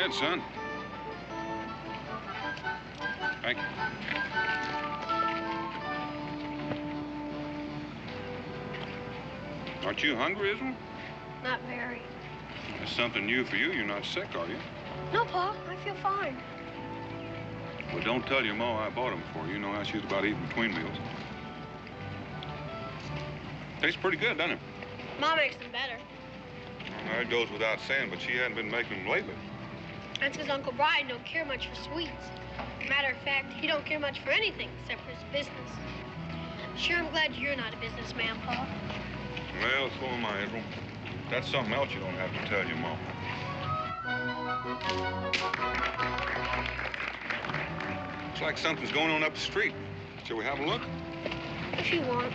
ahead, son. Thank you. Aren't you hungry, Izzy? Not very. That's something new for you. You're not sick, are you? No, Pa. I feel fine. Well, don't tell your ma I bought them for you. You know how she's about eating between meals. Tastes pretty good, doesn't it? Ma makes them better. Well, that goes without saying, but she hadn't been making them lately. That's because Uncle Brian don't care much for sweets. Matter of fact, he don't care much for anything except for his business. Sure, I'm glad you're not a businessman, Pa. Well, so am I, Israel. That's something else you don't have to tell your mom. Looks like something's going on up the street. Shall we have a look? If you want.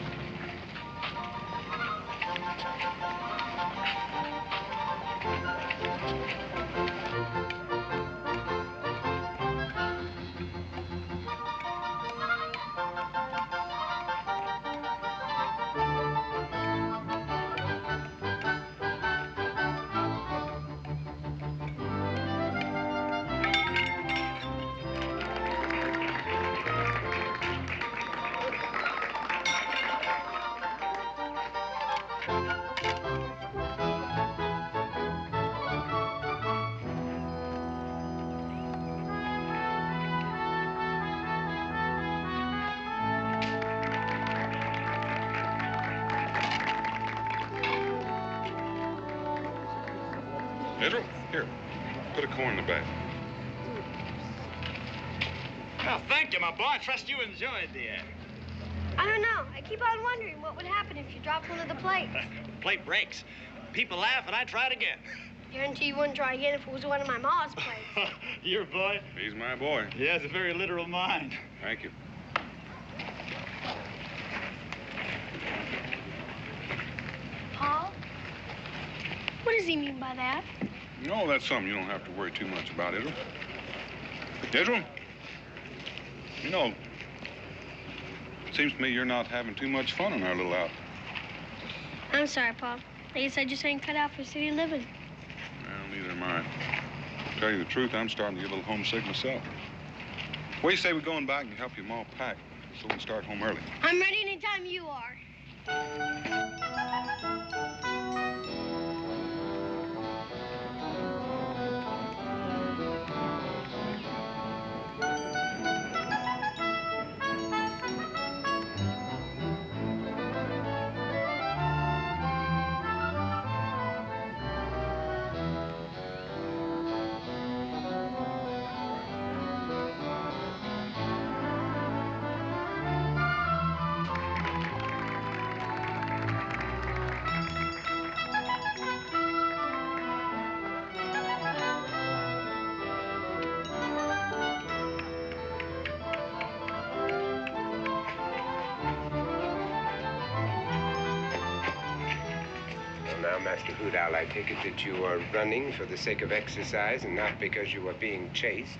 Israel, here. Put a coin in the bag. Well, thank you, my boy. I trust you enjoyed the act. I don't know. I keep on wondering what would happen if you dropped one of the plates. The plate breaks. People laugh, and I try it again. Guarantee you wouldn't try again if it was one of my ma's plates. Your boy? He's my boy. He has a very literal mind. Thank you. Paul? What does he mean by that? No, that's something you don't have to worry too much about, Israel. Israel? You know, it seems to me you're not having too much fun in our little outfit. I'm sorry, Paul. I guess I just ain't cut out for city living. Well, neither am I. To tell you the truth, I'm starting to get a little homesick myself. What do you say we go in back and help your ma pack so we can start home early? I'm ready anytime you are. Now, Master Hoot Owl, I take it that you are running for the sake of exercise and not because you are being chased.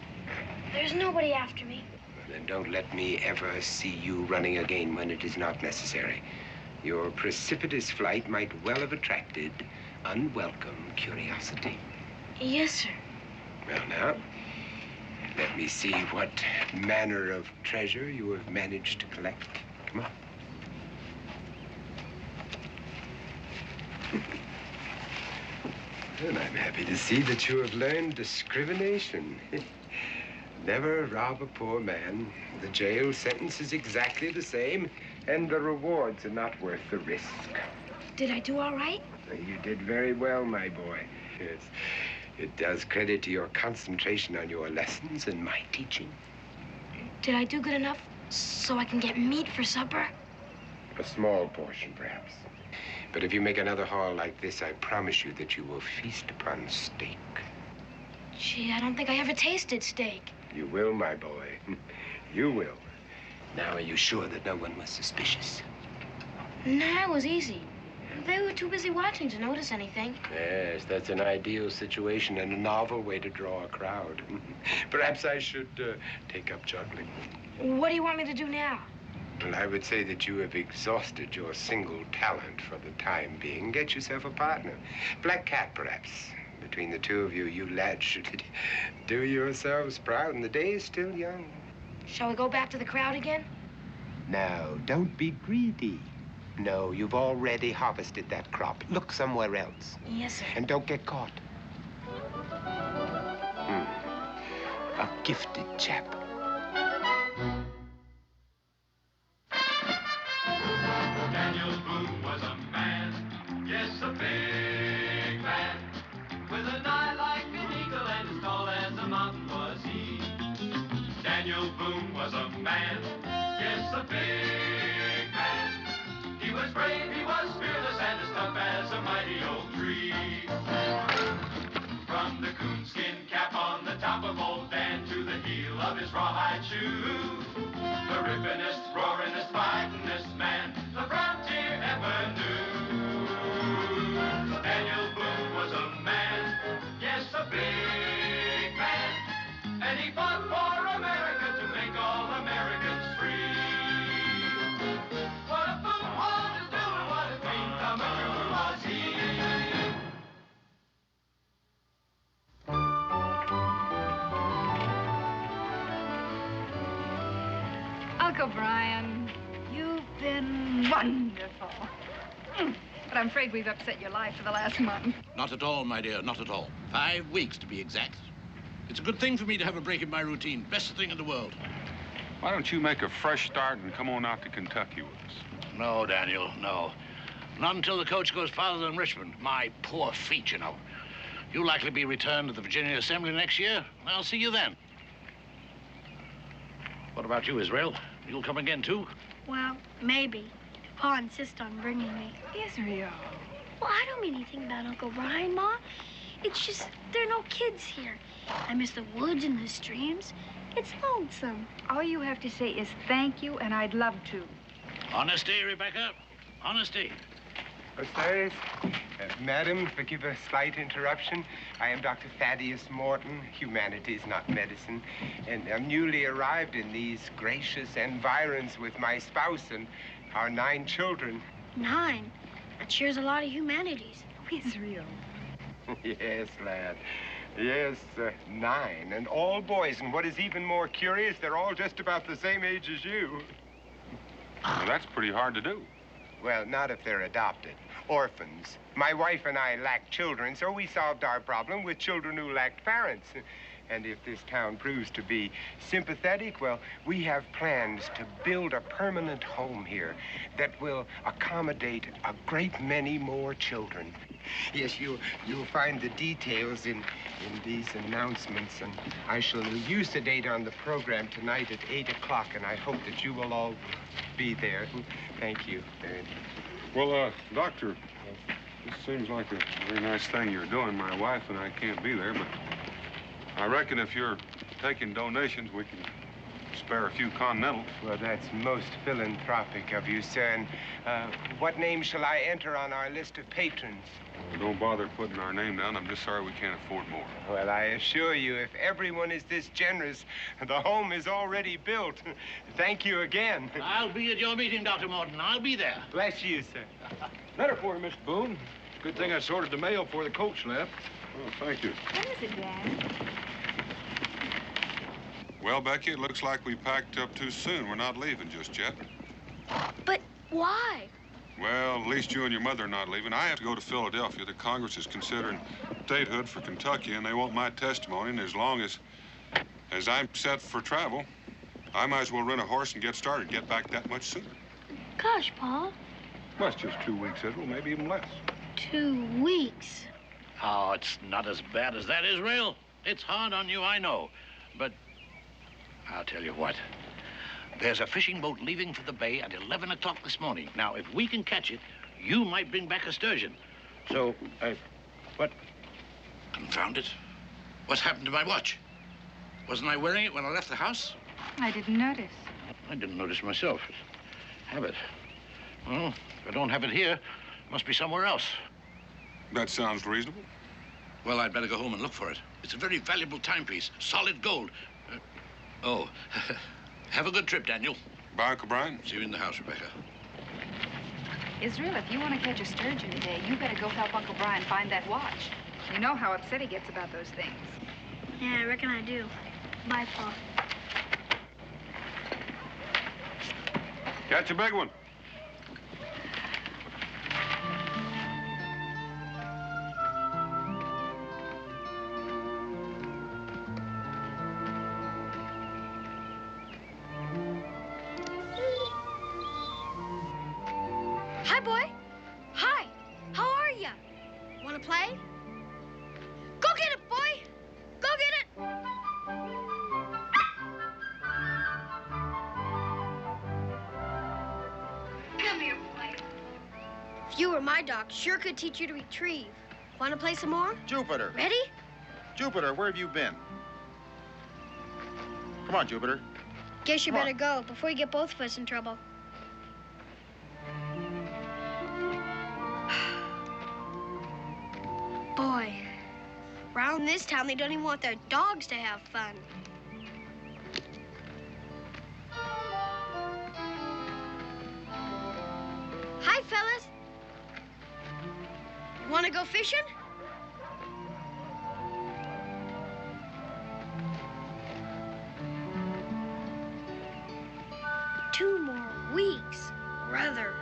There's nobody after me. Then don't let me ever see you running again when it is not necessary. Your precipitous flight might well have attracted unwelcome curiosity. Yes, sir. Well, now, let me see what manner of treasure you have managed to collect. Come on. And I'm happy to see that you have learned discrimination. Never rob a poor man. The jail sentence is exactly the same, and the rewards are not worth the risk. Did I do all right? You did very well, my boy. Yes. It does credit to your concentration on your lessons and my teaching. Did I do good enough so I can get meat for supper? A small portion, perhaps. But if you make another haul like this, I promise you that you will feast upon steak. Gee, I don't think I ever tasted steak. You will, my boy. You will. Now, are you sure that no one was suspicious? Nah, it was easy. They were too busy watching to notice anything. Yes, that's an ideal situation and a novel way to draw a crowd. Perhaps I should take up juggling. What do you want me to do now? Well, I would say that you have exhausted your single talent for the time being. Get yourself a partner. Black Cat, perhaps. But between the two of you. You lads should do yourselves proud, and the day is still young. Shall we go back to the crowd again? Now, don't be greedy. No, you've already harvested that crop. Look somewhere else. Yes, sir. And don't get caught. A gifted chap. Daniel Boone was a man, yes, a big man, with an eye like an eagle and as tall as a mountain was he. Daniel Boone was a man, yes, a big man. He was brave, he was fearless, and as tough as a mighty oak tree. From the coonskin cap on the top of old Dan to the heel of his rawhide shoe, the rippinest, roaringest, fightingest man the frontier ever knew. Daniel Boone was a man, yes, a big man, and he fought for America to make all Americans free. What a Boone wanted to do and what a dream come true was he. Uncle Brian, you've been wonderful. But I'm afraid we've upset your life for the last month. Not at all, my dear, not at all. 5 weeks, to be exact. It's a good thing for me to have a break in my routine. Best thing in the world. Why don't you make a fresh start and come on out to Kentucky with us? No, Daniel, no. Not until the coach goes farther than Richmond. My poor feet, you know. You'll likely be returned to the Virginia Assembly next year. I'll see you then. What about you, Israel? You'll come again, too? Well, maybe. Pa insists on bringing me. Israel. Well, I don't mean anything about Uncle Brian, Ma. It's just there are no kids here. I miss the woods and the streams. It's lonesome. All you have to say is thank you, and I'd love to. Honesty, Rebecca. Honesty. Sirs, madam, forgive a slight interruption. I am Dr. Thaddeus Morton, humanities, not medicine, and I'm newly arrived in these gracious environs with my spouse and our 9 children. 9? That shares a lot of humanities. Israel. Yes, lad. Yes, 9, and all boys. And what is even more curious, they're all just about the same age as you. Well, that's pretty hard to do. Well, not if they're adopted. Orphans. My wife and I lacked children, so we solved our problem with children who lacked parents. And if this town proves to be sympathetic, well, we have plans to build a permanent home here that will accommodate a great many more children. Yes, you'll find the details in these announcements, and I shall elucidate on the program tonight at 8 o'clock, and I hope that you will all be there. Thank you. Well, Doctor, this seems like a very nice thing you're doing. My wife and I can't be there, but I reckon if you're taking donations, we can spare a few Continentals. Well, that's most philanthropic of you, sir. And what name shall I enter on our list of patrons? Well, don't bother putting our name down. I'm just sorry we can't afford more. Well, I assure you, if everyone is this generous, the home is already built. Thank you again. I'll be at your meeting, Dr. Morton. I'll be there. Bless you, sir. Letter for you, Mr. Boone. Good thing I sorted the mail before the coach left. Well, thank you. What is it, Dad? Well, Becky, it looks like we packed up too soon. We're not leaving just yet. But why? Well, at least you and your mother are not leaving. I have to go to Philadelphia. The Congress is considering statehood for Kentucky, and they want my testimony. And as long as I'm set for travel, I might as well rent a horse and get started, get back that much sooner. Gosh, Pa. Well, it's just 2 weeks, Israel, maybe even less. 2 weeks. Oh, it's not as bad as that, Israel. It's hard on you, I know. But I'll tell you what. There's a fishing boat leaving for the bay at 11 o'clock this morning. Now, if we can catch it, you might bring back a sturgeon. So, what? Confound it. What's happened to my watch? Wasn't I wearing it when I left the house? I didn't notice. I didn't notice myself. Have it. Well, if I don't have it here, it must be somewhere else. That sounds reasonable. Well, I'd better go home and look for it. It's a very valuable timepiece, solid gold. Oh, have a good trip, Daniel. Bye, Uncle Brian. See you in the house, Rebecca. Israel, if you want to catch a sturgeon today, you better go help Uncle Brian find that watch. You know how upset he gets about those things. Yeah, I reckon I do. Bye, Pa. Catch a big one. Hi, boy. Hi. How are you? Want to play? Go get it, boy. Go get it. Come here, boy. If you were my dog, sure could teach you to retrieve. Want to play some more? Jupiter. Ready? Jupiter, where have you been? Come on, Jupiter. Guess you Come on. better go before you get both of us in trouble. Boy, around this town, they don't even want their dogs to have fun. Hi, fellas. Want to go fishing? Two more weeks, brother.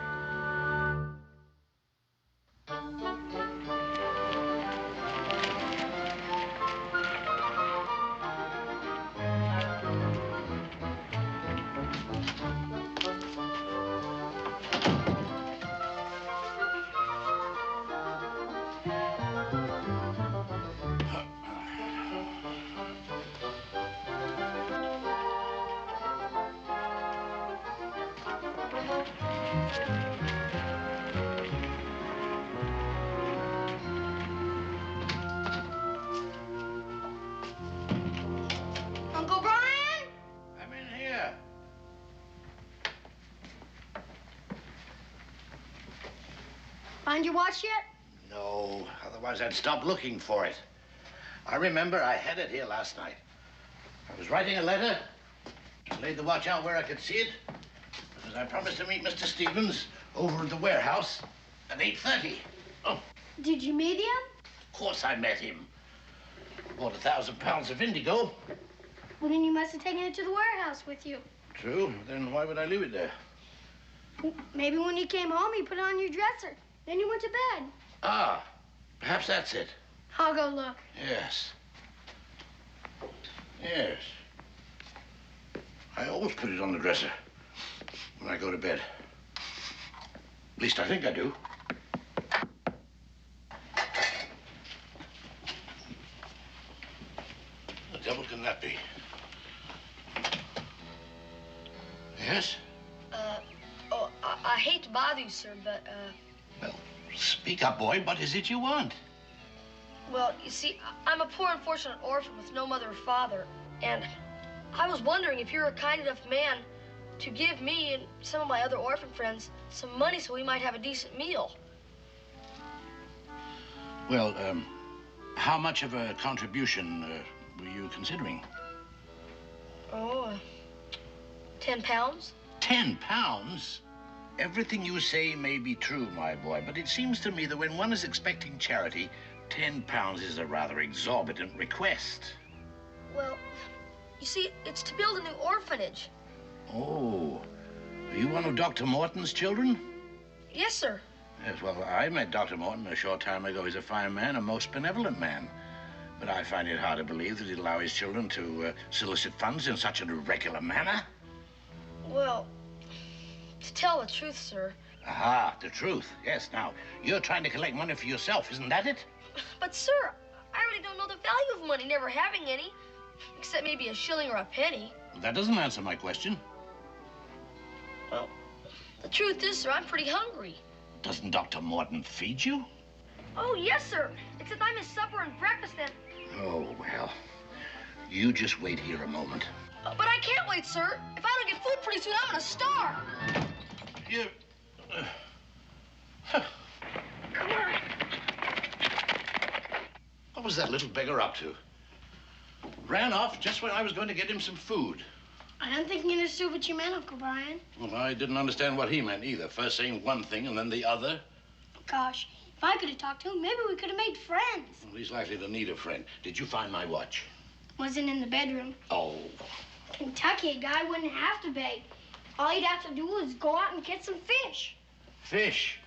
Uncle Brian? I'm in here. Find your watch yet? No, otherwise I'd stop looking for it. I remember I had it here last night. I was writing a letter, laid the watch out where I could see it, because I promised to meet Mr. Stevens over at the warehouse at 8:30. Oh, Did you meet him? of course I met him. Bought 1,000 pounds of indigo. Well, then you must have taken it to the warehouse with you. True, then why would I leave it there? Maybe when you came home, you put it on your dresser. Then you went to bed. Ah, perhaps that's it. I'll go look. Yes. Yes. I always put it on the dresser when I go to bed. At least I think I do. The devil can that be? Yes? I hate to bother you, sir, but, Well, speak up, boy. What is it you want? well, you see, I'm a poor, unfortunate orphan with no mother or father, and I was wondering if you're a kind enough man to give me and some of my other orphan friends some money so we might have a decent meal. Well, how much of a contribution were you considering? Oh, 10 pounds? 10 pounds? Everything you say may be true, my boy, but it seems to me that when one is expecting charity, 10 pounds is a rather exorbitant request. Well, you see, it's to build a new orphanage. Oh, are you one of Dr. Morton's children? Yes, sir. Yes, well, I met Dr. Morton a short time ago. He's a fine man, a most benevolent man. But I find it hard to believe that he'd allow his children to solicit funds in such an irregular manner. Well, to tell the truth, sir. Aha, the truth. Yes, now, you're trying to collect money for yourself, isn't that it? But, sir, I really don't know the value of money, never having any. Except maybe a shilling or a penny. That doesn't answer my question. Well, the truth is, sir, I'm pretty hungry. Doesn't Dr. Morton feed you? Oh, yes, sir. Except I miss supper and breakfast and... Oh, well, you just wait here a moment. But I can't wait, sir. If I don't get food pretty soon, I'm gonna starve. You... Come on. What was that little beggar up to? Ran off just when I was going to get him some food. I don't think you understood what you meant, Uncle Brian. Well, I didn't understand what he meant either. First saying one thing and then the other. Gosh, If I could have talked to him, maybe we could have made friends. Well, he's likely to need a friend. Did you find my watch? Wasn't in the bedroom. Oh. Kentucky, a guy wouldn't have to beg. All he'd have to do was go out and catch some fish. Fish?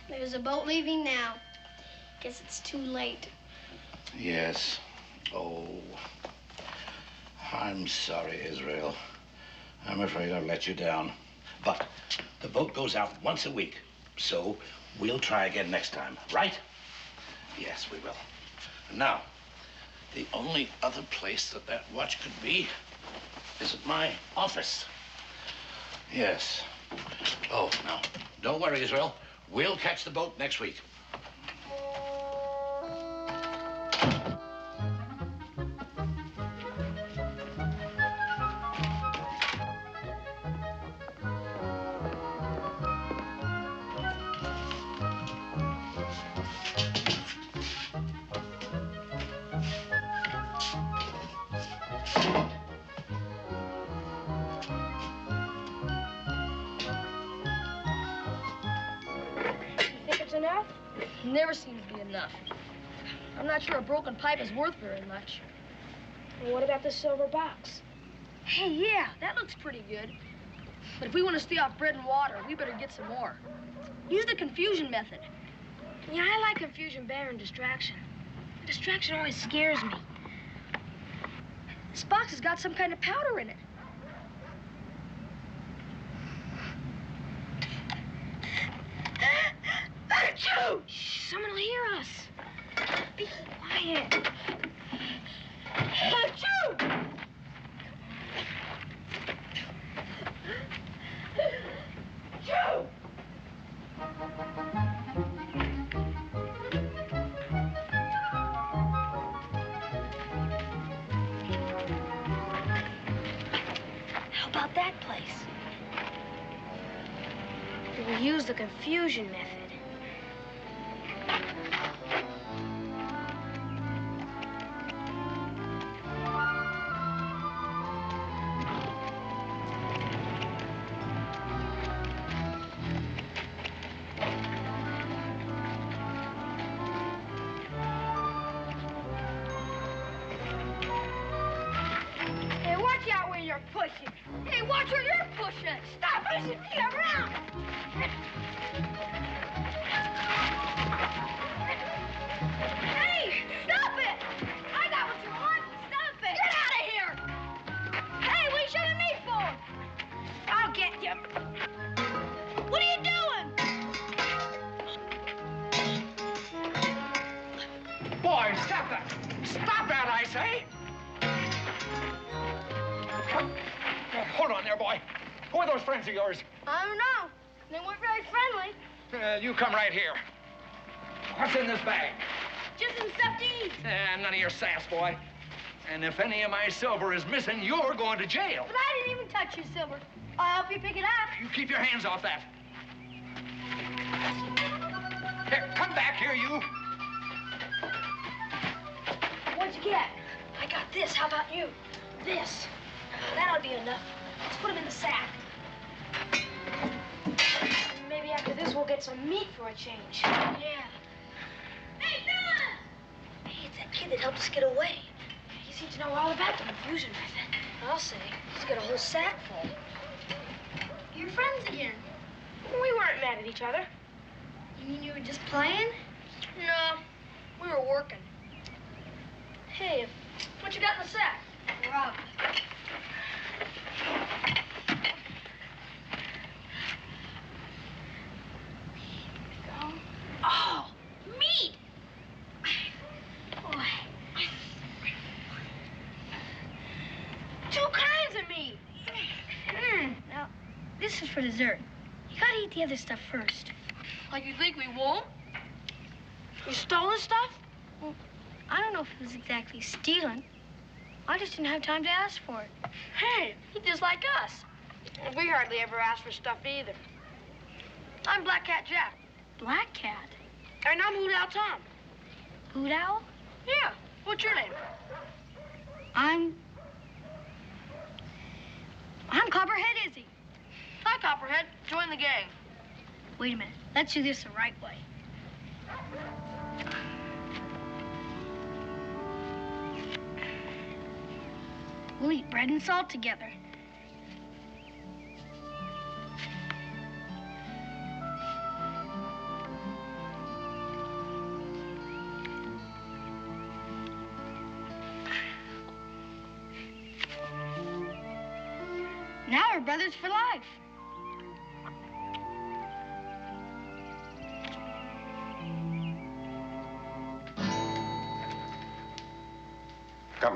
There's a boat leaving now. Guess it's too late. Yes. Oh. I'm sorry, Israel. I'm afraid I've let you down. But the boat goes out once a week, so we'll try again next time, right? Yes, we will. Now, the only other place that watch could be is at my office. Yes. Oh, now, don't worry, Israel. We'll catch the boat next week. Enough? Never seems to be enough. I'm not sure a broken pipe is worth very much. And what about the silver box? Hey, yeah, that looks pretty good. But if we want to stay off bread and water, we better get some more. Use the confusion method. Yeah, I like confusion better than distraction. Distraction always scares me. This box has got some kind of powder in it. Achoo! Shh, someone will hear us. Be quiet. Achoo! Achoo! How about that place? We'll use the confusion method. Hey, watch where you're pushing. Stop pushing me around. Hey, stop it. I got what you want. Stop it. Get out of here. Hey, what are you shoving me for? I'll get you. What are you doing? Boy, stop that. Stop that, I say. Hold on there, boy. Who are those friends of yours? I don't know. They weren't very friendly. You come right here. What's in this bag? Just some stuff to eat. None of your sass, boy. And if any of my silver is missing, you're going to jail. But I didn't even touch your silver. I'll help you pick it up. You keep your hands off that. Here, come back here, you. What'd you get? I got this. How about you? This. That ought to be enough. Let's put them in the sack. Maybe after this we'll get some meat for a change. Yeah. Hey, Don! Hey, it's that kid that helped us get away. He seems to know all about the confusion method. I'll say. He's got a whole sack full. You're friends again. We weren't mad at each other. You mean you were just playing? No, we were working. Hey, what you got in the sack? Rob. Oh, meat! Boy. 2 kinds of meat. Now, this is for dessert. You gotta eat the other stuff first. Like you think we won't? You stole this stuff? Well, I don't know if it was exactly stealing. I just didn't have time to ask for it. Hey, he's just like us. We hardly ever ask for stuff either. I'm Black Cat Jack. Black Cat? And I'm Hoot Owl Tom. Hoot Owl? Yeah. What's your name? I'm Copperhead Izzy. Hi, Copperhead. Join the gang. Wait a minute. Let's do this the right way. We'll eat bread and salt together. Now we're brothers for life.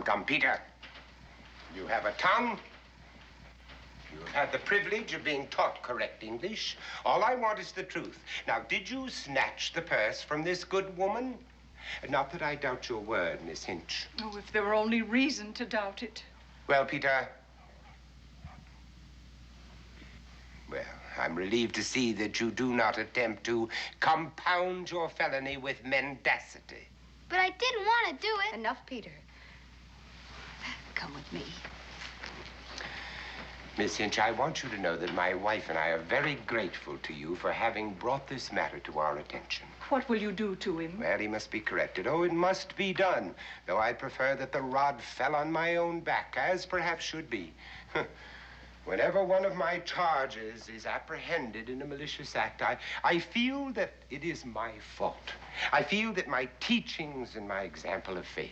Come, Peter. You have a tongue. You have had the privilege of being taught correct English. All I want is the truth. Now, did you snatch the purse from this good woman? Not that I doubt your word, Miss Hinch. Oh, if there were only reason to doubt it. Well, Peter. Well, I'm relieved to see that you do not attempt to compound your felony with mendacity. But I didn't want to do it. Enough, Peter. Come with me. Miss Hinch, I want you to know that my wife and I are very grateful to you for having brought this matter to our attention. What will you do to him? Well, he must be corrected. Oh, it must be done. Though I prefer that the rod fell on my own back, as perhaps should be. Whenever one of my charges is apprehended in a malicious act, I feel that it is my fault. I feel that my teachings and my example have failed.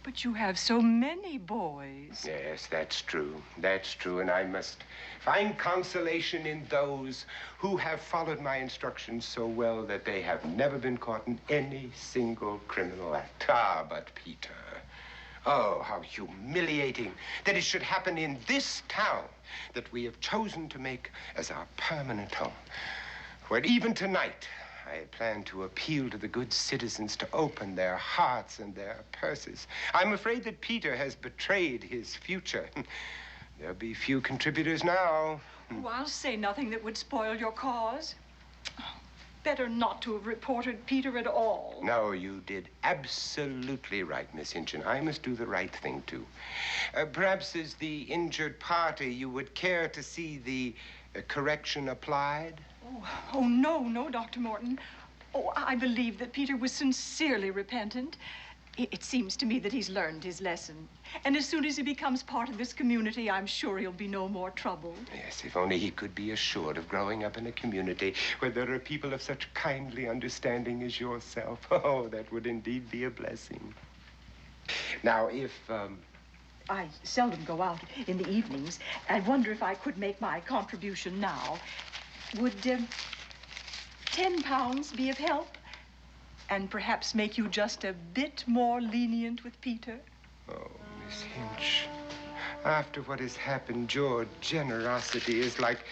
But you have so many boys. Yes, that's true. That's true, and I must find consolation in those who have followed my instructions so well that they have never been caught in any single criminal act. Ah, but Peter, oh, how humiliating that it should happen in this town that we have chosen to make as our permanent home, where even tonight I had planned to appeal to the good citizens to open their hearts and their purses. I'm afraid that Peter has betrayed his future. There'll be few contributors now. Oh, I'll say nothing that would spoil your cause. Better not to have reported Peter at all. No, you did absolutely right, Miss Hinch, and I must do the right thing, too. Perhaps as the injured party, you would care to see the correction applied? Oh, no, Dr. Morton. Oh, I believe that Peter was sincerely repentant. It seems to me that he's learned his lesson. And as soon as he becomes part of this community, I'm sure he'll be no more trouble. Yes, if only he could be assured of growing up in a community where there are people of such kindly understanding as yourself. Oh, that would indeed be a blessing. Now, if, I seldom go out in the evenings. I wonder if I could make my contribution now. Would 10 pounds be of help? And perhaps make you just a bit more lenient with Peter? Oh, Miss Hinch, after what has happened, your generosity is like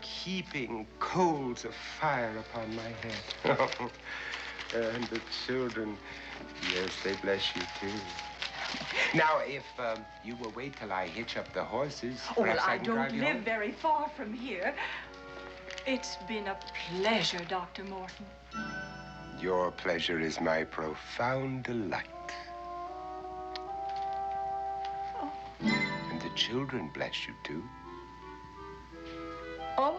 heaping coals of fire upon my head. And the children, yes, they bless you, too. Now, if you will wait till I hitch up the horses, oh, well, I I don't live very far from here. It's been a pleasure, Dr. Morton. Your pleasure is my profound delight. Oh. And the children bless you, too. Oh.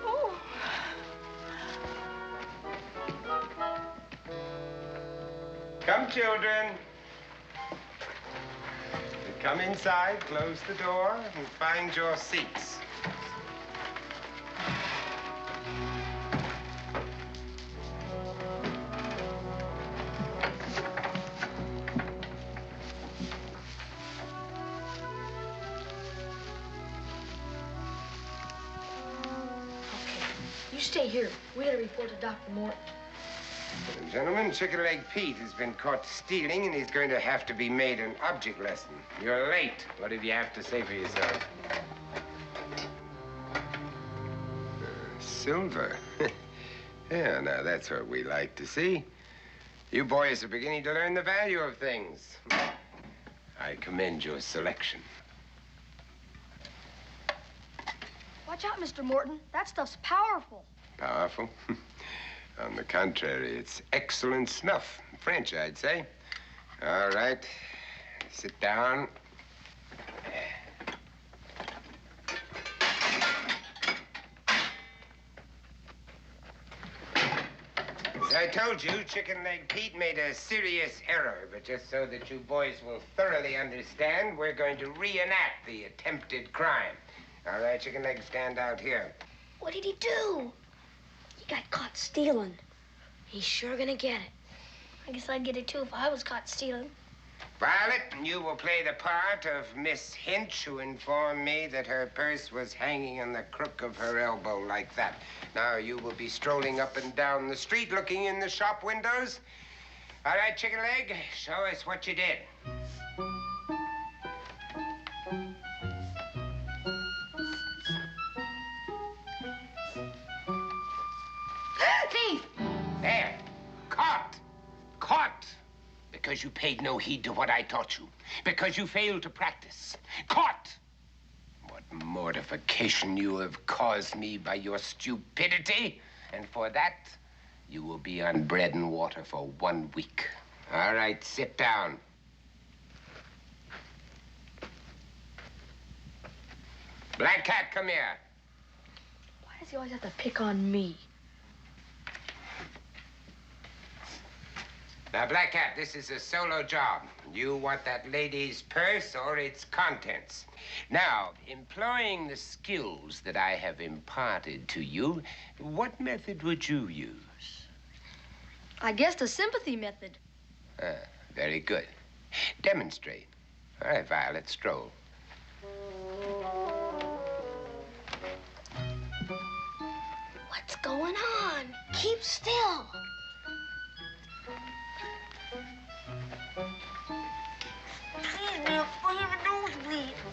Oh. Come, children. Come inside, close the door, and find your seats. You stay here. We gotta report to Dr. Morton. Gentlemen, Chicken Leg Pete has been caught stealing, and he's going to have to be made an object lesson. You're late. What did you have to say for yourself? Silver. Yeah, now that's what we like to see. You boys are beginning to learn the value of things. I commend your selection. Watch out, Mr. Morton. That stuff's powerful. Powerful? On the contrary, it's excellent snuff. French, I'd say. All right. Sit down. I told you, Chicken Leg Pete made a serious error, but just so that you boys will thoroughly understand, we're going to reenact the attempted crime. All right, Chicken Leg, stand out here. What did he do? He got caught stealing. He's sure gonna get it. I guess I'd get it too if I was caught stealing. Violet, you will play the part of Miss Hinch, who informed me that her purse was hanging in the crook of her elbow like that. Now, you will be strolling up and down the street looking in the shop windows. All right, Chicken Leg, show us what you did. Thief! There. Caught. Caught. Because you paid no heed to what I taught you. Because you failed to practice. Caught. What mortification you have caused me by your stupidity. And for that, you will be on bread and water for 1 week. All right, sit down. Black Cat, come here. Why does he always have to pick on me? Now, Black Cat, this is a solo job. You want that lady's purse or its contents. Now, employing the skills that I have imparted to you, what method would you use? I guess the sympathy method. Very good. Demonstrate. All right, Violet, stroll. What's going on? Keep still.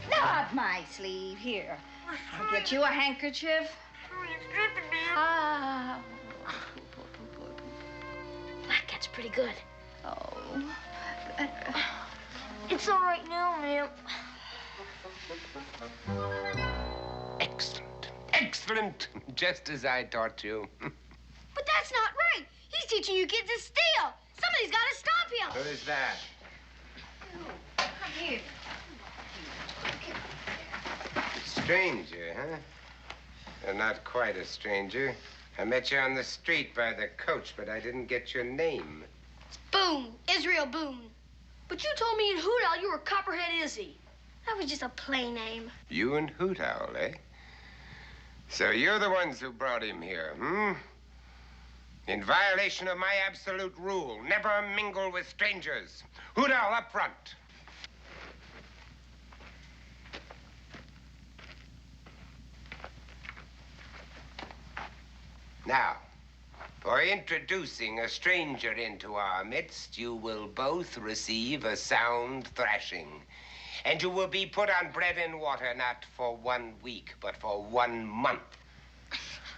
Not my sleeve. Here. I'll get you a handkerchief. Ah. Black Cat's pretty good. Oh. It's all right now, ma'am. Excellent. Excellent. Just as I taught you. But that's not right. He's teaching you kids to steal. Somebody's got to stop him. Who is that? Come here. Stranger, huh? Well, not quite a stranger. I met you on the street by the coach, but I didn't get your name. Boone. Israel Boone. But you told me in Hoot Owl you were Copperhead Izzy. That was just a play name. You and Hoot Owl, eh? So you're the ones who brought him here, hmm? In violation of my absolute rule, never mingle with strangers. Hoot Owl, up front. Now, for introducing a stranger into our midst, you will both receive a sound thrashing. And you will be put on bread and water not for 1 week, but for 1 month.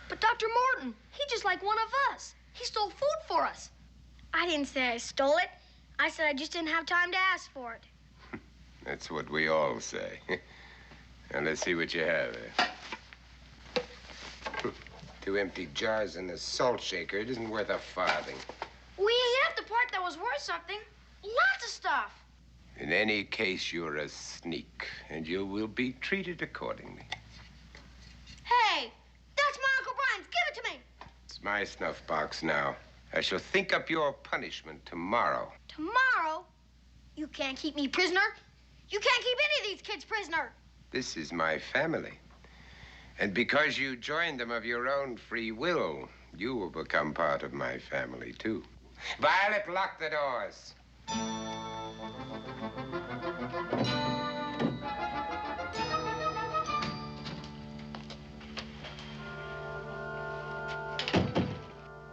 But Dr. Morton, he's just like one of us. He stole food for us. I didn't say I stole it. I said I just didn't have time to ask for it. That's what we all say. Now, let's see what you have there. 2 empty jars and a salt shaker. It isn't worth a farthing. We ate up the part that was worth something. Lots of stuff. In any case, you're a sneak, and you will be treated accordingly. Hey, that's my Uncle Brian's. Give it to me. It's my snuff box now. I shall think up your punishment tomorrow. Tomorrow? You can't keep me prisoner. You can't keep any of these kids prisoner. This is my family. And because you joined them of your own free will, you will become part of my family, too. Violet, lock the doors.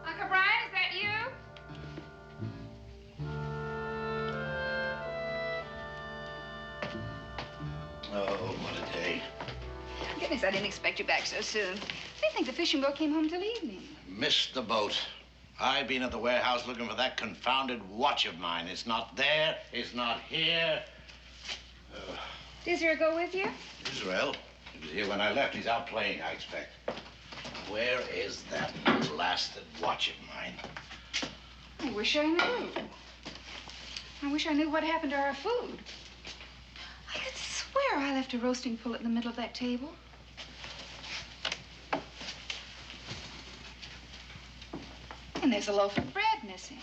Uncle Brian, is that you? Oh, what a day. Goodness, I didn't expect you back so soon. I think the fishing boat came home till evening. Missed the boat. I've been at the warehouse looking for that confounded watch of mine. It's not there. It's not here. Did Israel go with you? Israel? He was here when I left. He's out playing, I expect. Where is that blasted watch of mine? I wish I knew. I wish I knew what happened to our food. I could swear I left a roasting pullet in the middle of that table. And there's a loaf of bread missing.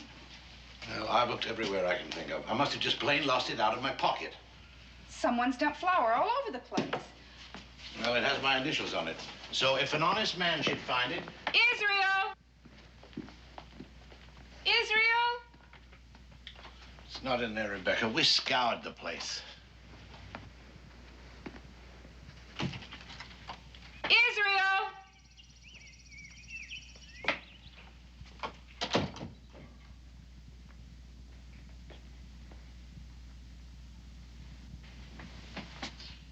Well, I've looked everywhere I can think of. I must have just plain lost it out of my pocket. Someone's dumped flour all over the place. Well, it has my initials on it. So if an honest man should find it... Israel! Israel! It's not in there, Rebecca. We scoured the place. Israel!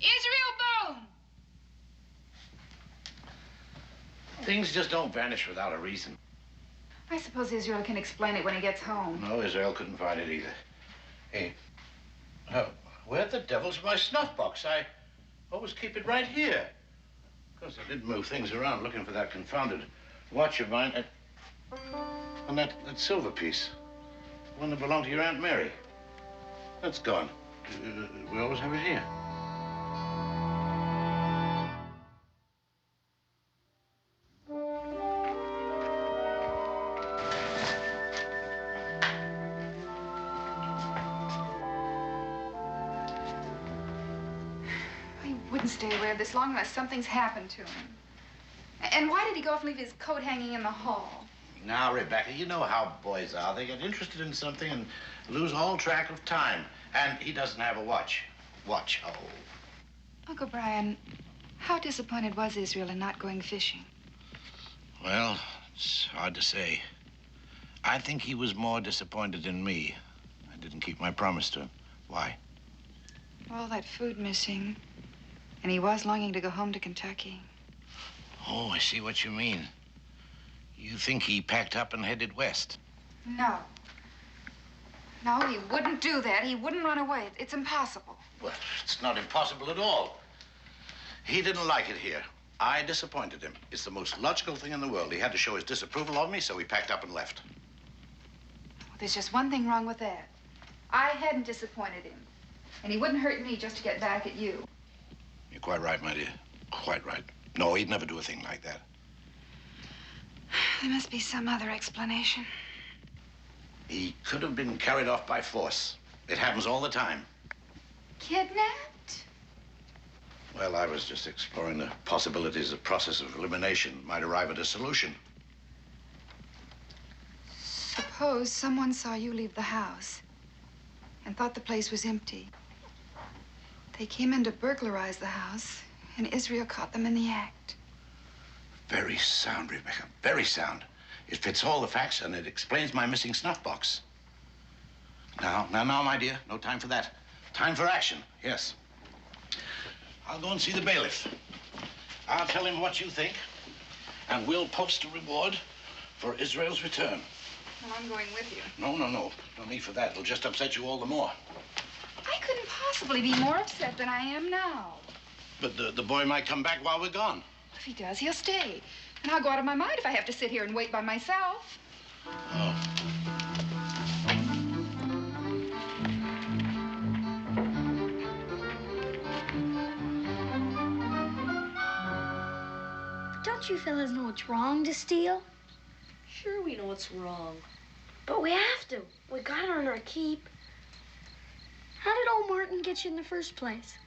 Israel Boone! Things just don't vanish without a reason. I suppose Israel can explain it when he gets home. No, Israel couldn't find it either. Hey, where the devil's my snuff box? I always keep it right here. Of course, I did move things around looking for that confounded watch of mine. And that silver piece, the one that belonged to your Aunt Mary. That's gone. We always have it here. Wouldn't stay away this long unless something's happened to him. And why did he go off and leave his coat hanging in the hall? Now, Rebecca, you know how boys are. They get interested in something and lose all track of time. And he doesn't have a watch. Watch, oh. Uncle Brian, how disappointed was Israel in not going fishing? Well, it's hard to say. I think he was more disappointed in me. I didn't keep my promise to him. Why? All that food missing. And he was longing to go home to Kentucky. Oh, I see what you mean. You think he packed up and headed west? No. No, he wouldn't do that. He wouldn't run away. It's impossible. Well, it's not impossible at all. He didn't like it here. I disappointed him. It's the most logical thing in the world. He had to show his disapproval of me, so he packed up and left. Well, there's just one thing wrong with that. I hadn't disappointed him. And he wouldn't hurt me just to get back at you. You're quite right, my dear. Quite right. No, he'd never do a thing like that. There must be some other explanation. He could have been carried off by force. It happens all the time. Kidnapped? Well, I was just exploring the possibilities the process of elimination might arrive at a solution. Suppose someone saw you leave the house and thought the place was empty. They came in to burglarize the house, and Israel caught them in the act. Very sound, Rebecca. Very sound. It fits all the facts, and it explains my missing snuff box. Now, my dear, no time for that. Time for action, yes. I'll go and see the bailiff. I'll tell him what you think, and we'll post a reward for Israel's return. Well, I'm going with you. No. No need for that. It'll just upset you all the more. I couldn't possibly be more upset than I am now. But the boy might come back while we're gone. If he does, he'll stay. And I'll go out of my mind if I have to sit here and wait by myself. Oh. Don't you fellas know it's wrong to steal? Sure, we know it's wrong. But we have to. We got to earn our keep. How did old Martin get you in the first place?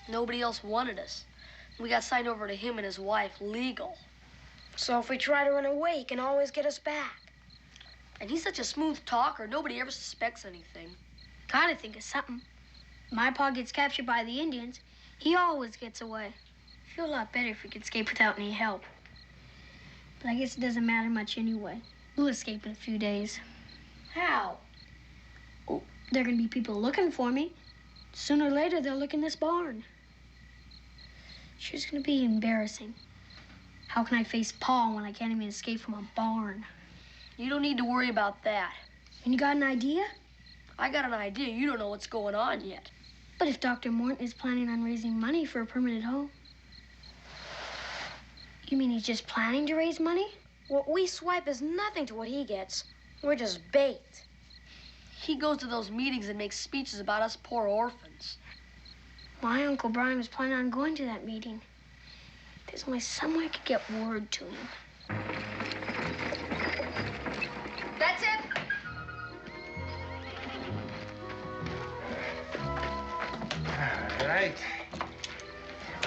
Nobody else wanted us. We got signed over to him and his wife, legal. So if we try to run away, he can always get us back. And he's such a smooth talker, nobody ever suspects anything. Gotta think of something. My pa gets captured by the Indians. He always gets away. I feel a lot better if we could escape without any help. But I guess it doesn't matter much anyway. We'll escape in a few days. How? Oh, there are gonna be people looking for me. Sooner or later, they'll look in this barn. Sure, it's gonna be embarrassing. How can I face Pa when I can't even escape from a barn? You don't need to worry about that. And you got an idea? I got an idea. You don't know what's going on yet. But if Dr. Morton is planning on raising money for a permanent home, you mean he's just planning to raise money? What we swipe is nothing to what he gets. We're just bait. He goes to those meetings and makes speeches about us poor orphans. My Uncle Brian was planning on going to that meeting. There's only some way I could get word to him. right.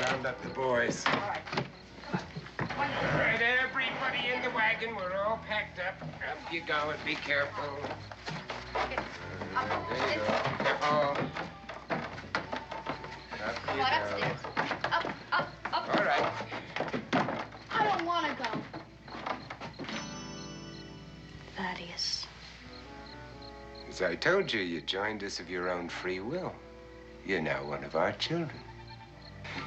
Round up the boys. All right. Come on. All right, everybody in the wagon. We're all packed up. Up you go and be careful. Okay. There you go. Up Come you on, go. upstairs. Up. All right. I don't want to go. Thaddeus. As I told you, you joined us of your own free will. You're now one of our children.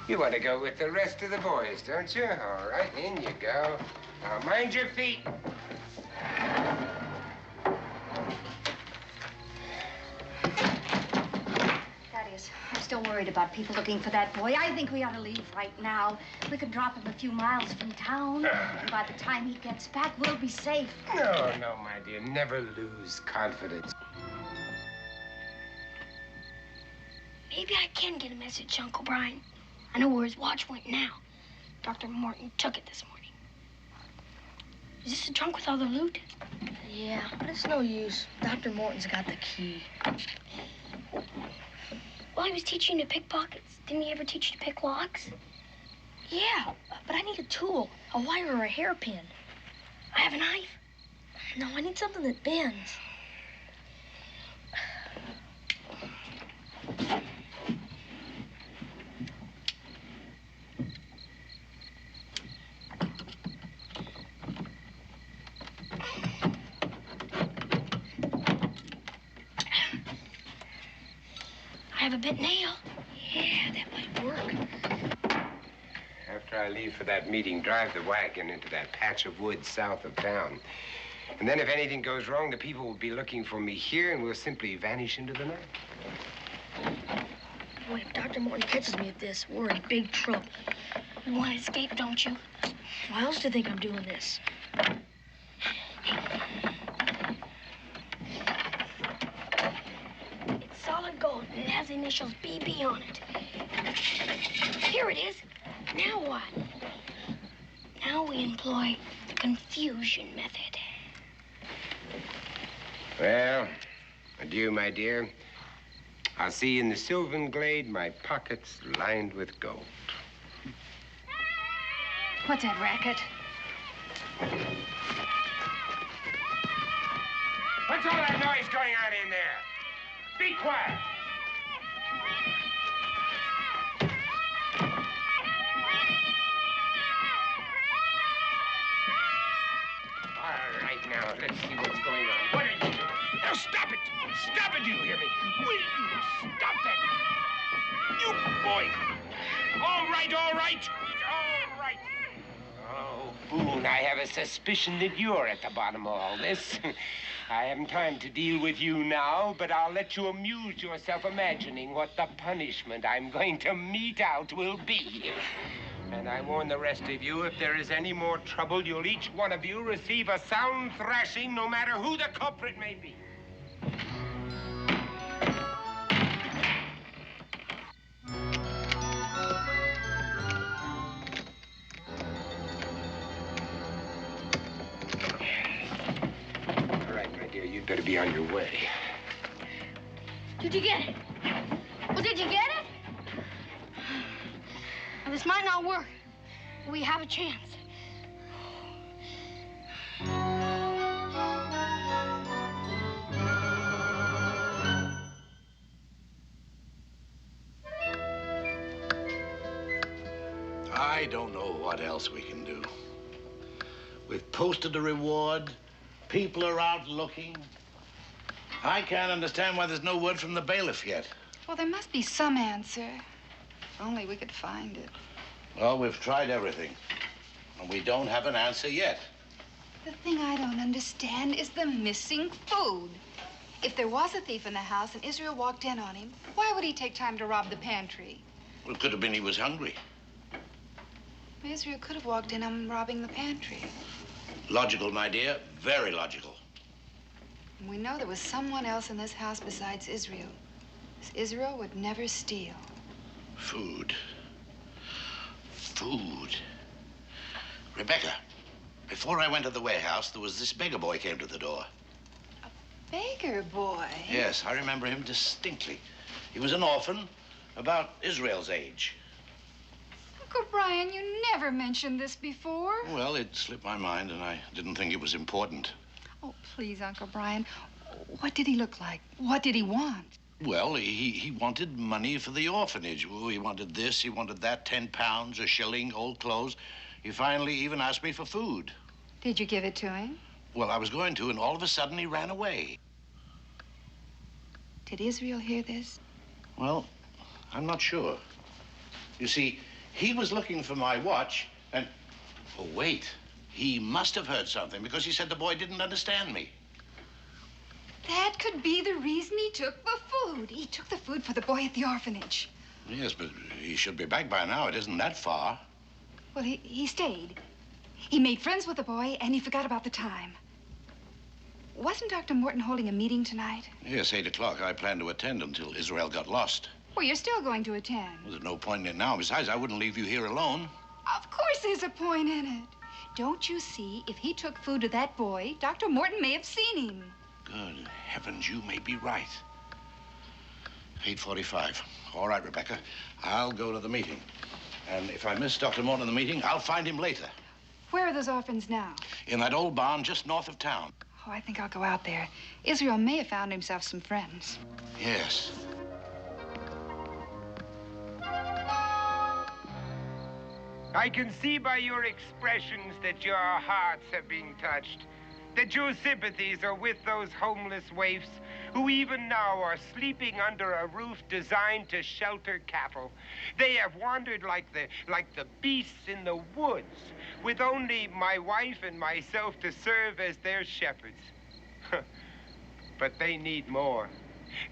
You want to go with the rest of the boys, don't you? All right, in you go. Now, mind your feet. Thaddeus, I'm still worried about people looking for that boy. I think we ought to leave right now. We could drop him a few miles from town, and by the time he gets back, we'll be safe. No, my dear. Never lose confidence. Maybe I can get a message to Uncle Brian. I know where his watch went now. Dr. Morton took it this morning. Is this the trunk with all the loot? Yeah, but it's no use. Dr. Morton's got the key. Well, he was teaching you to pick pockets. Didn't he ever teach you to pick locks? Yeah, but I need a tool, a wire or a hairpin. I have a knife. No, I need something that bends. I have a bent nail. Yeah, that might work. After I leave for that meeting, drive the wagon into that patch of woods south of town. And then if anything goes wrong, the people will be looking for me here, and we'll simply vanish into the night. Boy, if Dr. Morton catches me at this, we're in big trouble. You want to escape, don't you? Why else do you think I'm doing this? It's solid gold, and it has the initials BB on it. Here it is. Now what? Now we employ the confusion method. Well, adieu, my dear. I'll see you in the Sylvan Glade, my pockets lined with gold. What's that racket? What's all that noise going on in there? Be quiet. All right, now, let's see what's going on. What are you doing? Now, stop it! Stop it, you hear me? Will you stop that? You boy! All right, all right! All right! Oh, Boone, I have a suspicion that you're at the bottom of all this. I haven't time to deal with you now, but I'll let you amuse yourself imagining what the punishment I'm going to mete out will be. And I warn the rest of you, if there is any more trouble, you'll each one of you receive a sound thrashing, no matter who the culprit may be. All right, my dear, you'd better be on your way. Did you get it? Well, did you get it? Now, this might not work, but we have a chance. I don't know what else we can do. We've posted a reward. People are out looking. I can't understand why there's no word from the bailiff yet. Well, there must be some answer. If only we could find it. Well, we've tried everything, and we don't have an answer yet. The thing I don't understand is the missing food. If there was a thief in the house and Israel walked in on him, why would he take time to rob the pantry? Well, it could have been he was hungry. Israel could have walked in on him robbing the pantry. Logical, my dear, very logical. And we know there was someone else in this house besides Israel. Because Israel would never steal. Food. Food. Rebecca, before I went to the warehouse, there was this beggar boy came to the door. Beggar boy? Yes, I remember him distinctly. He was an orphan, about Israel's age. Uncle Brian, you never mentioned this before. Well, it slipped my mind, and I didn't think it was important. Oh, please, Uncle Brian. What did he look like? What did he want? Well, he wanted money for the orphanage. Oh, he wanted this, he wanted that, 10 pounds, a shilling, old clothes. He finally even asked me for food. Did you give it to him? Well, I was going to, and all of a sudden he ran away. Did Israel hear this? Well, I'm not sure. You see, he was looking for my watch, and... Oh, wait. He must have heard something, because he said the boy didn't understand me. That could be the reason he took the food. He took the food for the boy at the orphanage. Yes, but he should be back by now. It isn't that far. Well, he stayed. He made friends with the boy, and he forgot about the time. Wasn't Dr. Morton holding a meeting tonight? Yes, 8 o'clock. I planned to attend until Israel got lost. Well, you're still going to attend. Well, there's no point in it now. Besides, I wouldn't leave you here alone. Of course there's a point in it. Don't you see, if he took food to that boy, Dr. Morton may have seen him. Good heavens, you may be right. 8:45. All right, Rebecca. I'll go to the meeting. And if I miss Dr. Morton in the meeting, I'll find him later. Where are those orphans now? In that old barn just north of town. Oh, I think I'll go out there. Israel may have found himself some friends. Yes. I can see by your expressions that your hearts have been touched, that your sympathies are with those homeless waifs who even now are sleeping under a roof designed to shelter cattle. They have wandered like the beasts in the woods, with only my wife and myself to serve as their shepherds. But they need more.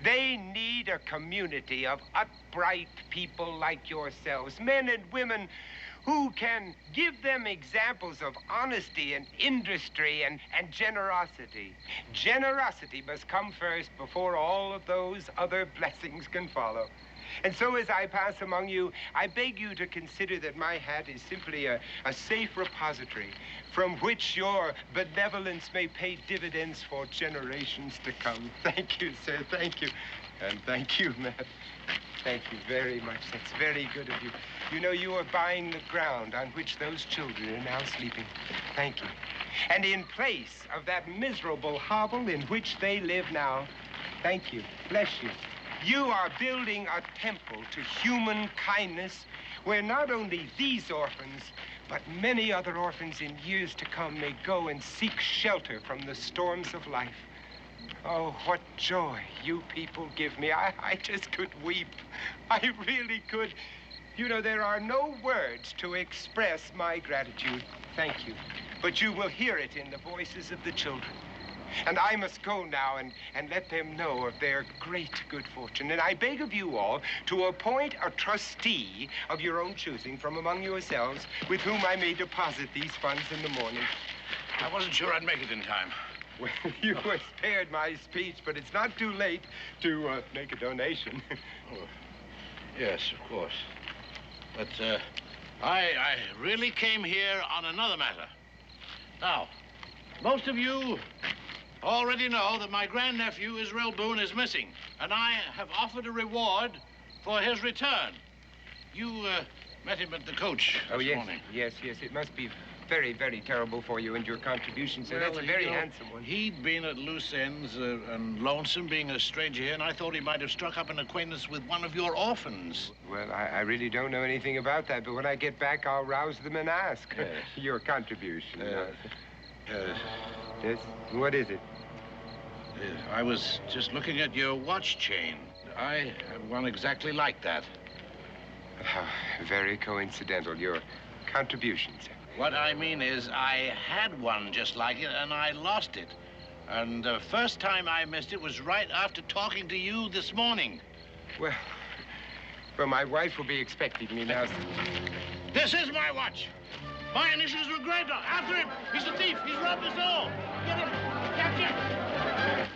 They need a community of upright people like yourselves, men and women who can give them examples of honesty and industry and generosity. Generosity must come first before all of those other blessings can follow. And so as I pass among you, I beg you to consider that my hat is simply a safe repository from which your benevolence may pay dividends for generations to come. Thank you, sir. Thank you. And thank you, Matt. Thank you very much. That's very good of you. You know, you are buying the ground on which those children are now sleeping. Thank you. And in place of that miserable hovel in which they live now, thank you. Bless you. You are building a temple to human kindness where not only these orphans, but many other orphans in years to come may go and seek shelter from the storms of life. Oh, what joy you people give me. I just could weep. I really could. You know, there are no words to express my gratitude. Thank you. But you will hear it in the voices of the children. And I must go now and let them know of their great good fortune. And I beg of you all to appoint a trustee of your own choosing from among yourselves with whom I may deposit these funds in the morning. I wasn't sure I'd make it in time. Well, you were spared my speech, but it's not too late to make a donation. Oh, yes, of course. But I really came here on another matter. Now, most of you already know that my grandnephew, Israel Boone, is missing, and I have offered a reward for his return. You met him at the coach this morning. Yes. It must be very, very terrible for you and your contribution, sir. Well, that's a very handsome one. He'd been at loose ends and lonesome, being a stranger here, and I thought he might have struck up an acquaintance with one of your orphans. Well, I really don't know anything about that, but when I get back, I'll rouse them and ask. Yes. Your contribution. Yes. Yes? What is it? I was just looking at your watch chain. I have one exactly like that. Very coincidental. Your contribution, sir. What I mean is, I had one just like it, and I lost it. And the first time I missed it was right after talking to you this morning. Well, my wife will be expecting me now, sir. This is my watch. My initials were engraved on. After him. He's a thief. He's robbed us all. Get him. Catch him.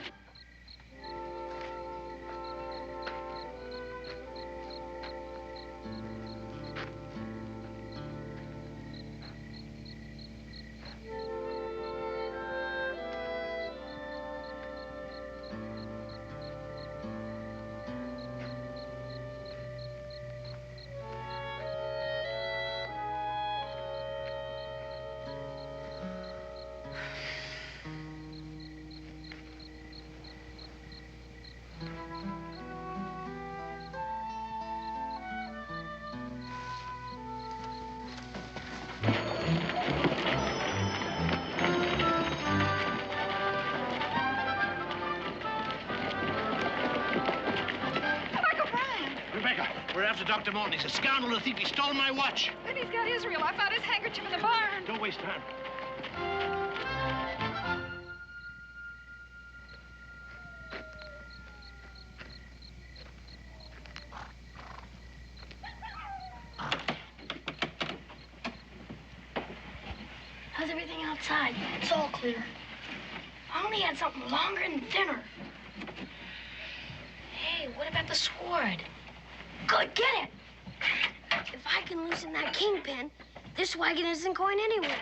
We're after Dr. Morton. He's a scoundrel who thinks he stole my watch. Then he's got Israel. I found his handkerchief in the barn. Don't waste time. How's everything outside? It's all clear. I only had something longer and thinner. Hey, what about the sword? Good, get it! If I can loosen that kingpin, this wagon isn't going anywhere.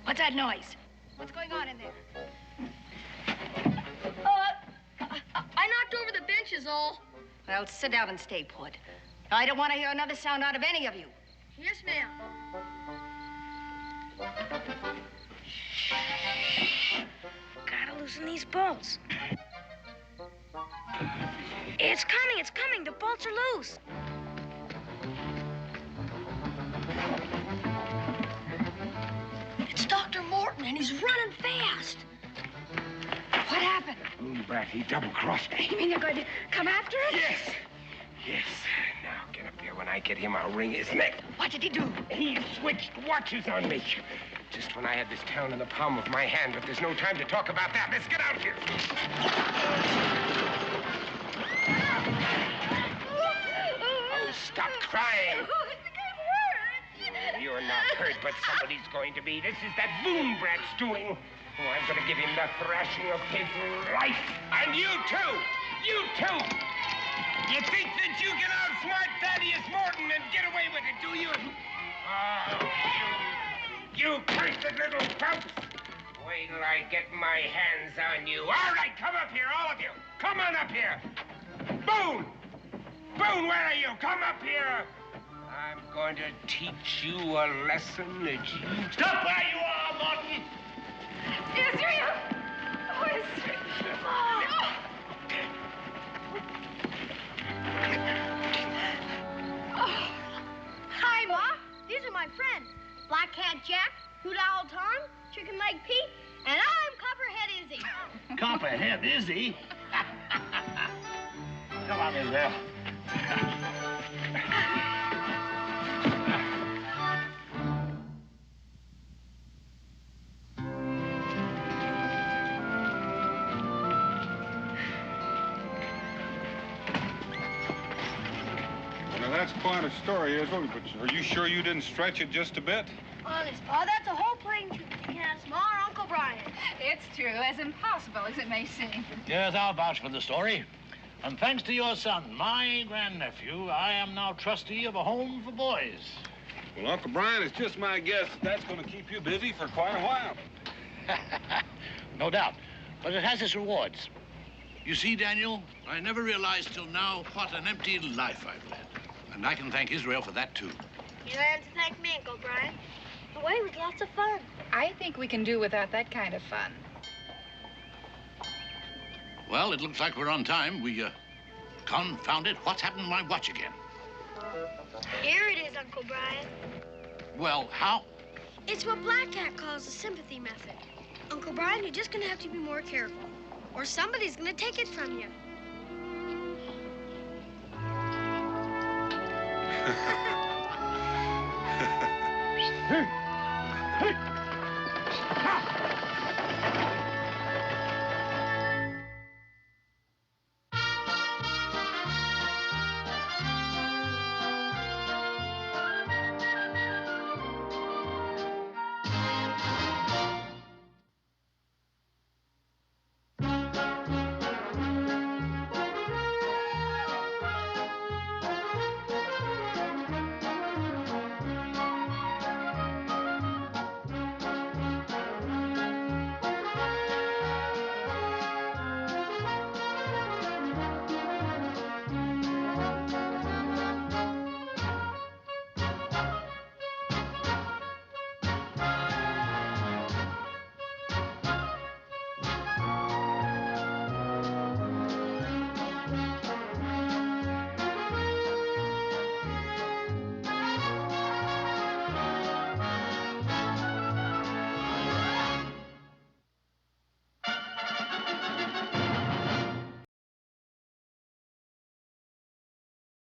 What's that noise? What's going on in there? I knocked over the benches, all. Well, sit down and stay put. I don't want to hear another sound out of any of you. Yes, ma'am. Gotta loosen these bolts. It's coming, it's coming. The bolts are loose. It's Dr. Morton, and he's running fast. What happened? Boone brat, he double-crossed me. You mean they're going to come after us? Yes. Yes. Now, get up here. When I get him, I'll wring his neck. What did he do? He switched watches on me. Just when I had this town in the palm of my hand, but there's no time to talk about that. Let's get out of here. Oh, stop crying. You're not hurt, but somebody's going to be. This is that Boone brat's doing. Oh, I'm going to give him the thrashing of his life. And you, too. You, too. You think that you can outsmart Thaddeus Morton and get away with it, do you? Oh, you cursed little pumps. Wait till I get my hands on you. All right, come up here, all of you. Come on up here. Boone! Boone, where are you? Come up here. I'm going to teach you a lesson that you... Stop where you are, Morton! Israel! Oh, Israel! Oh. Hi, Ma. These are my friends. Black Cat Jack, Hoot Owl Tom, Chicken Leg Pete, and I'm Copperhead Izzy. Copperhead, Izzy? Come on, Israel. Now, that's quite a story, Israel, but are you sure you didn't stretch it just a bit? Honest, Pa, that's a whole plane trip to Cass Ma or Uncle Brian. It's true, as impossible as it may seem. Yes, I'll vouch for the story. And thanks to your son, my grandnephew, I am now trustee of a home for boys. Well, Uncle Brian, it's just my guess that's going to keep you busy for quite a while. No doubt. But it has its rewards. You see, Daniel, I never realized till now what an empty life I've led. And I can thank Israel for that, too. You don't have to thank me, Uncle Brian. The way was lots of fun. I think we can do without that kind of fun. Well, it looks like we're on time. Confound it, what's happened to my watch again? Here it is, Uncle Brian. Well, how? It's what Black Cat calls the sympathy method. Uncle Brian, you're just going to have to be more careful, or somebody's going to take it from you.